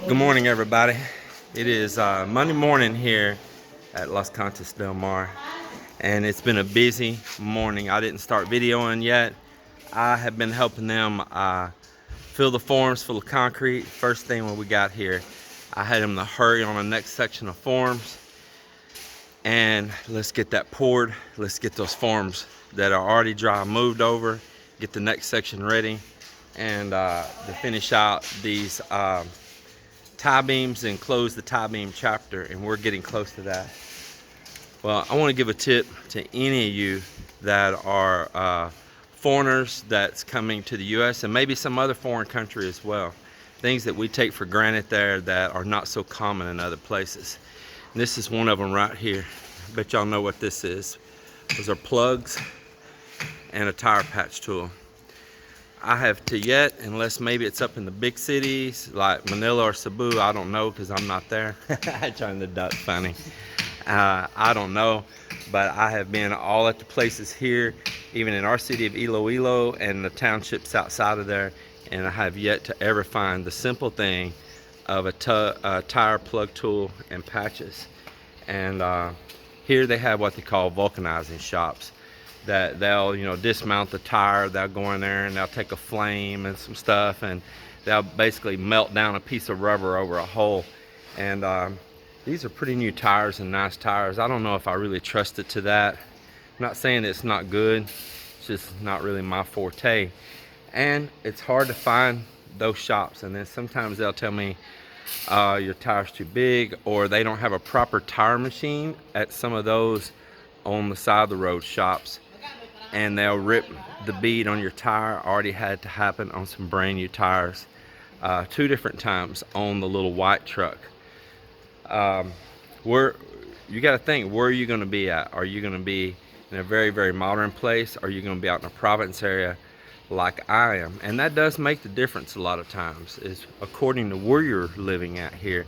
Good morning, everybody. It is Monday morning here at Las Contas del Mar, and it's been a busy morning. I didn't start videoing yet. I have been helping them fill the forms full of concrete. First thing when we got here, I had them to hurry on the next section of forms, and let's get that poured. Let's get those forms that are already dry moved over, get the next section ready, and to finish out these tie beams and close the tie beam chapter, and we're getting close to that. Well, I want to give a tip to any of you that are foreigners that's coming to the U.S. and maybe some other foreign country as well. Things that we take for granted there that are not so common in other places. And this is one of them right here. I bet y'all know what this is. Those are plugs and a tire patch tool. I have to yet, unless maybe it's up in the big cities like Manila or Cebu, I don't know because I'm not there. Trying to duck funny. I don't know, but I have been all at the places here, even in our city of Iloilo and the townships outside of there, and I have yet to ever find the simple thing of a tire plug tool and patches. And here they have what they call vulcanizing shops. That they'll dismount the tire, they'll go in there and they'll take a flame and some stuff, and they'll basically melt down a piece of rubber over a hole. And these are pretty new tires and nice tires. I don't know if I really trust it to that. I'm not saying it's not good, it's just not really my forte. And it's hard to find those shops, and then sometimes they'll tell me your tire's too big, or they don't have a proper tire machine at some of those on the side of the road shops, and they'll rip the bead on your tire. Already had to happen on some brand new tires 2 different times on the little white truck. Where you got to think, where are you going to be at? Are you going to be in a very, very modern place? Are you going to be out in a province area like I am? And that does make the difference a lot of times, is according to where you're living at here.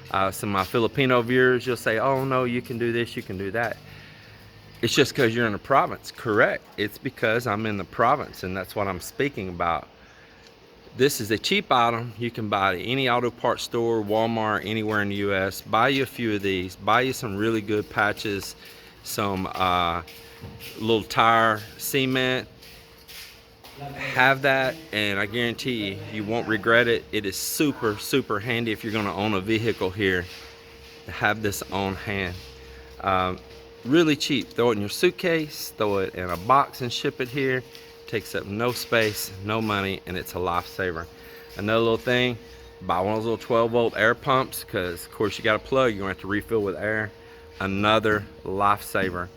Some of my Filipino viewers, you'll say, oh no, you can do this, you can do that. It's just because you're in the province. Correct. It's because I'm in the province, and that's what I'm speaking about. This is a cheap item you can buy at any auto parts store, Walmart, anywhere in the U.S. Buy you a few of these. Buy you some really good patches, some little tire cement. Have that, and I guarantee you, you won't regret it. It is super, super handy if you're going to own a vehicle here to have this on hand. Really cheap. Throw it in your suitcase, throw it in a box and ship it here. Takes up no space, no money, and it's a lifesaver. Another little thing, buy one of those little 12-volt air pumps, because of course you got a plug, you're going to have to refill with air. Another lifesaver.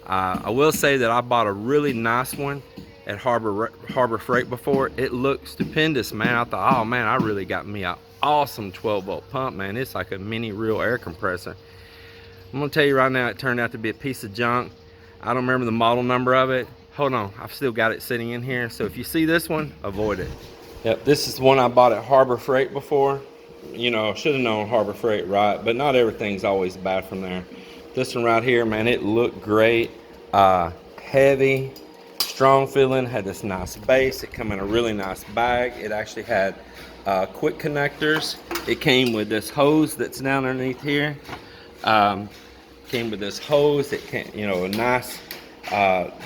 I will say that I bought a really nice one at Harbor Freight before. It looked stupendous, man. I thought, oh man, I really got me an awesome 12-volt pump, man. It's like a mini real air compressor. I'm gonna tell you right now, it turned out to be a piece of junk. I don't remember the model number of it. Hold on, I've still got it sitting in here. So if you see this one, avoid it. Yep, this is the one I bought at Harbor Freight before. Should have known Harbor Freight, right? But not everything's always bad from there. This one right here, man, it looked great. Heavy, strong feeling, had this nice base. It came in a really nice bag. It actually had quick connectors. It came with this hose that's down underneath here. Came with this hose. It came, a nice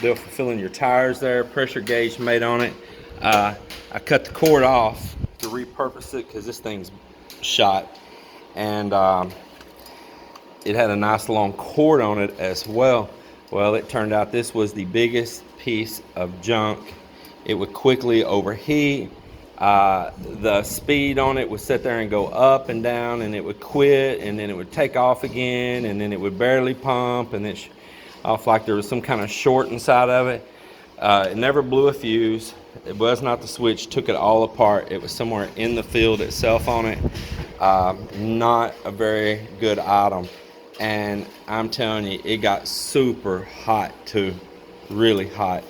deal for filling your tires there. Pressure gauge made on it. I cut the cord off to repurpose it because this thing's shot, and it had a nice long cord on it as well. Well, it turned out this was the biggest piece of junk. It would quickly overheat. The speed on it would sit there and go up and down, and it would quit, and then it would take off again, and then it would barely pump, and then off like there was some kind of short inside of it. It never blew a fuse. It was not the switch. Took it all apart. It was somewhere in the field itself on it. Not a very good item, and I'm telling you, it got super hot too, really hot.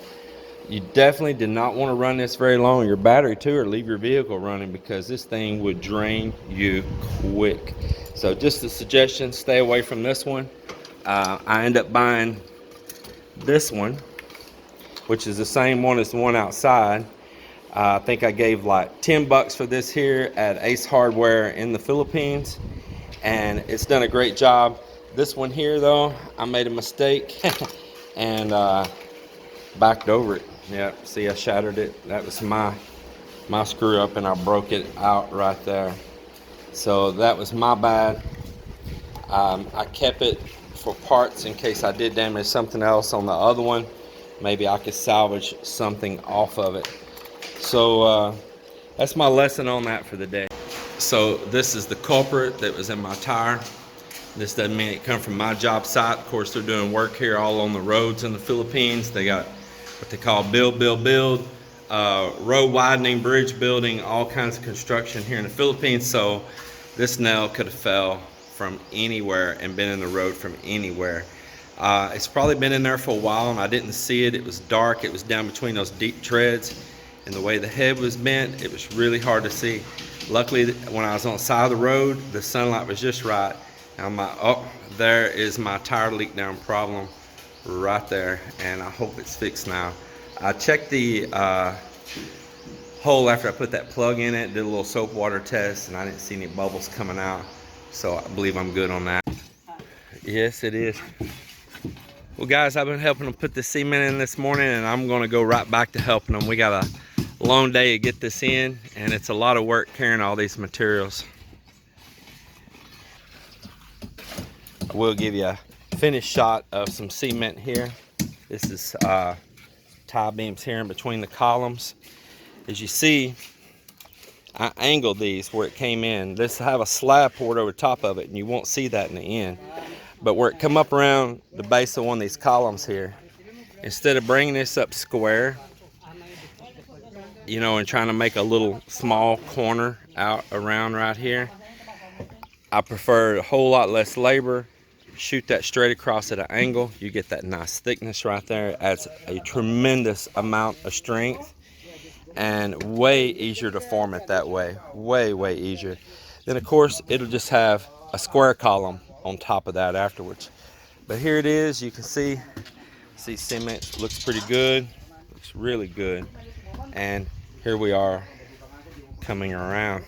You definitely did not want to run this very long on your battery too, or leave your vehicle running, because this thing would drain you quick. So just a suggestion, stay away from this one. I end up buying this one, which is the same one as the one outside. I think I gave like 10 bucks for this here at Ace Hardware in the Philippines, and it's done a great job. This one here though, I made a mistake and backed over it. Yeah, see, I shattered it. That was my screw up, and I broke it out right there. So that was my bad. I kept it for parts in case I did damage something else on the other one. Maybe I could salvage something off of it. So that's my lesson on that for the day. So this is the culprit that was in my tire. This doesn't mean it come from my job site. Of course, they're doing work here all on the roads in the Philippines. They got what they call build, road widening, bridge building, all kinds of construction here in the Philippines. So this nail could have fell from anywhere and been in the road from anywhere. It's probably been in there for a while and I didn't see it. It was dark. It was down between those deep treads, and the way the head was bent, it was really hard to see. Luckily, when I was on the side of the road, the sunlight was just right. And I'm like, oh, there is my tire leak down problem right there, and I hope it's fixed now. I checked the hole after I put that plug in it, did a little soap water test, and I didn't see any bubbles coming out. So I believe I'm good on that. Yes, it is. Well, guys, I've been helping them put the cement in this morning, and I'm going to go right back to helping them. We got a long day to get this in, and it's a lot of work carrying all these materials. I will give you a finished shot of some cement here. This is tie beams here in between the columns. As you see, I angled these where it came in. This have a slab poured over top of it, and you won't see that in the end. But where it come up around the base of one of these columns here, instead of bringing this up square, you know, and trying to make a little small corner out around right here, I prefer a whole lot less labor. Shoot that straight across at an angle. You get that nice thickness right there. It adds a tremendous amount of strength, and way easier to form it that way. Way easier. Then of course it'll just have a square column on top of that afterwards. But here it is. You can see cement looks pretty good. Looks really good. And here we are coming around,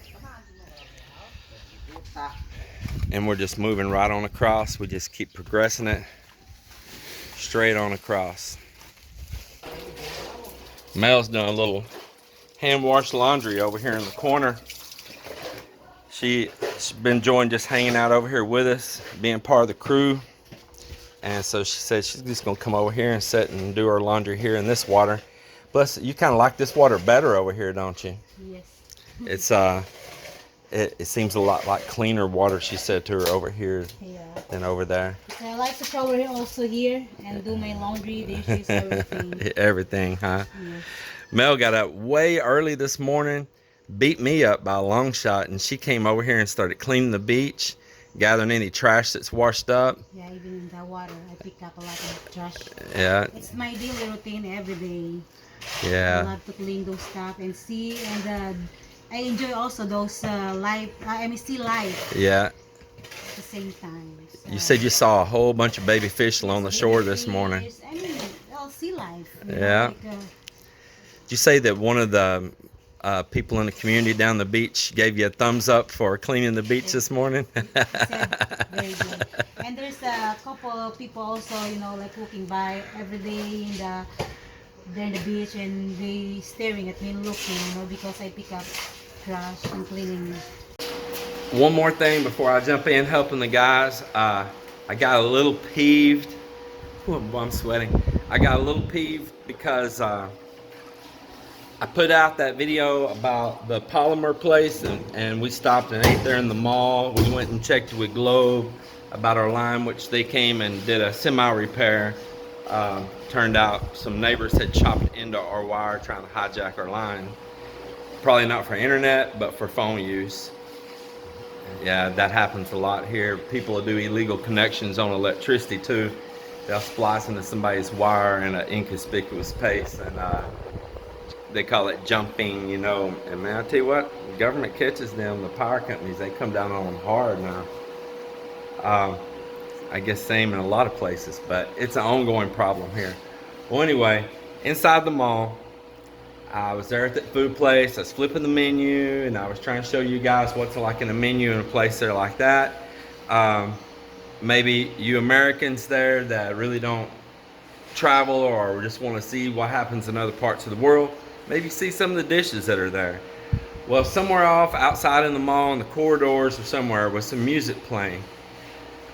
and we're just moving right on across. We just keep progressing it straight on across. Mel's doing a little hand wash laundry over here in the corner. She's been enjoying just hanging out over here with us, being part of the crew. And so she said she's just gonna come over here and sit and do her laundry here in this water. Plus, you kind of like this water better over here, don't you? Yes. It's it seems a lot like cleaner water, she said to her, over here than over there. I like to shower also here and do my laundry, dishes, everything. Everything, huh? Yes. Mel got up way early this morning, beat me up by a long shot, and she came over here and started cleaning the beach, gathering any trash that's washed up. Yeah, even in the water, I pick up a lot of trash. Yeah. It's my daily routine every day. Yeah. I love to clean those stuff and see, and I enjoy also those sea life Yeah. at the same time. So. You said you saw a whole bunch of baby fish along the shore this morning. I mean, well, sea life. Yeah. Did you say that one of the people in the community down the beach gave you a thumbs up for cleaning the beach this morning? Very good. And there's a couple of people also, you know, like walking by every day they're in the beach, and they staring at me looking, you know, because I pick up trash and cleaning. One more thing before I jump in helping the guys. I got a little peeved. Ooh, I'm sweating. I got a little peeved because I put out that video about the polymer place, and we stopped and ate there in the mall. We went and checked with Globe about our line, which they came and did a semi-repair. Turned out some neighbors had chopped into our wire trying to hijack our line. Probably not for internet, but for phone use. Yeah, that happens a lot here. People will do illegal connections on electricity too. They'll splice into somebody's wire in an inconspicuous pace, and they call it jumping, you know. And man, I tell you what, the government catches them, the power companies, they come down on them hard now. I guess same in a lot of places, but it's an ongoing problem here. Well, anyway, inside the mall, I was there at the food place. I was flipping the menu, and I was trying to show you guys what's like in a menu in a place there like that. Um, Maybe you Americans there that really don't travel or just want to see what happens in other parts of the world, maybe see some of the dishes that are there. Well, somewhere off outside in the mall, in the corridors or somewhere, was some music playing.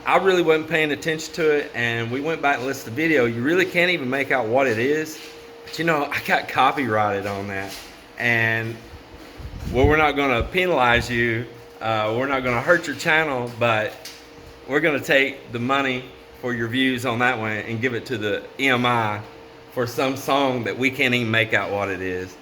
I really wasn't paying attention to it, and we went back and listened to the video. You really can't even make out what it is, but you know, I got copyrighted on that, and well, we're not going to penalize you. We're not going to hurt your channel, but we're going to take the money for your views on that one and give it to the EMI for some song that we can't even make out what it is.